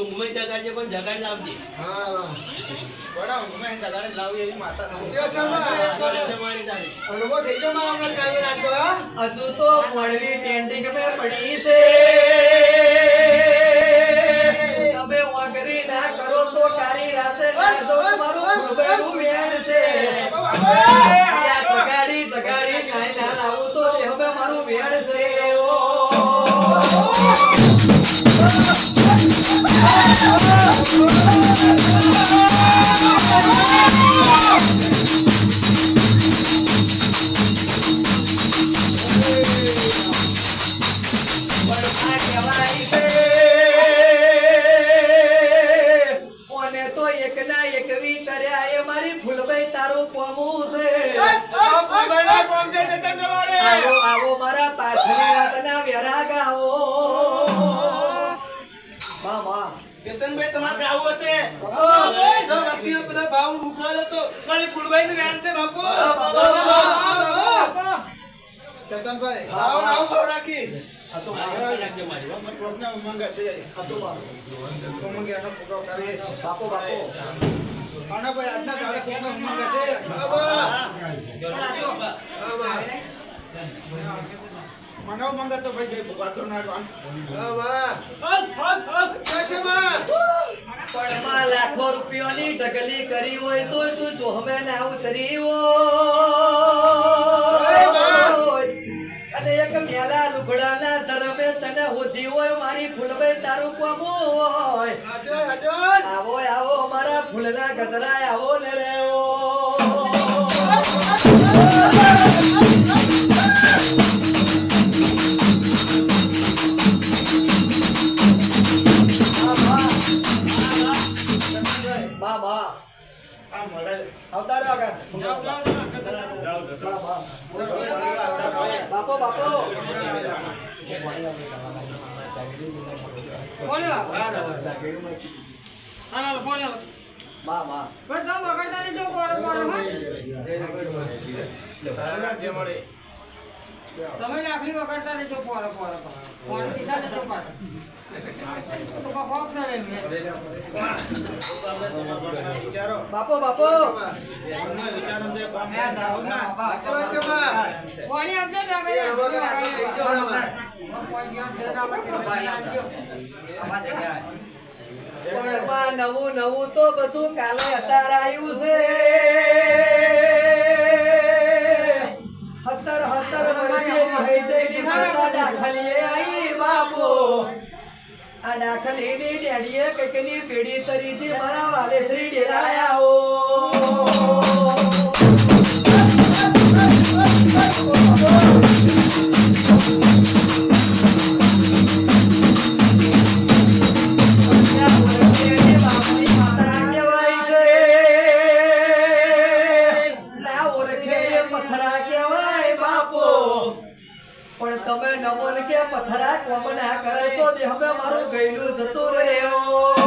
ઊંઘમાં જગાડજે પણ જગાડ લાવજે. હા બડા ઊંઘમાં જગાડે લાવી એવી માતા અનુભવ થઈ ગયો માં હમણાં કાલે રાખતો હા હજુ તો મળવી ટેન્ડિંગ મે પડી છે તમે વાગરી ના કરો તો કારી રાતે તો મારું ફૂલબેડું વેણ છે જગાડી જગાડી કાઈ ના લાવું તો હવે મારું વેણ છે આવો મારા પાછળની વાતના વેરા ગાવો મામા કેતનભાઈ તમારે ગાવું હશે તો વ્યક્તિનો બધા ભાવ ઉખાડો તો મારી ફૂલભાઈ નું વ્યાન છે બાપુ કેતનભાઈ આવો આવો ભાવ રાખી આ તો રાખજે મારી વાત. પ્રોગ્રામ મંગાશે આ તો મંગે આનો પ્રોગ્રામ કરીએ બાપો બાપો આના ભાઈ આજના તારે પ્રોગ્રામ મંગાશે બાબા મનાવ મંગા તો ભાઈ જય વાતો ના પણ માં લાખો રૂપિયાની ઢગલી કરી હોય તો તું જોહમે ના ઉતરી હોય અને એક મેલા લુગડાના ધરમે તને હોધી હોય મારી ફૂલભાઈ તારું કોમ હોય આવો આવો મારા ફૂલના ગજરા આવો લે રે બાબા આ મળે આવતા રહો બાપો બાપો બાબા તમે લાકડી વગાડતા રહેજો પોર પોર પોર દીધા દેજો પાછા તો બહોત સારે મે વિચારો બાપો બાપો વિચારો જે કામ કોણી આપજો પણ નવું નવું તો બધું કાલે અત્યારે આવ્યું છે હતર દાખલીએ આવી બાપો આ દાખલીની ડેડીએ કઈકની પેઢી તરીથી મારા વાલેશ્રી ડેરાયા હો પણ તમે નમોન કે પથરા કોમ ના કરે તો હવે મારું ગયેલું જતું રહ્યો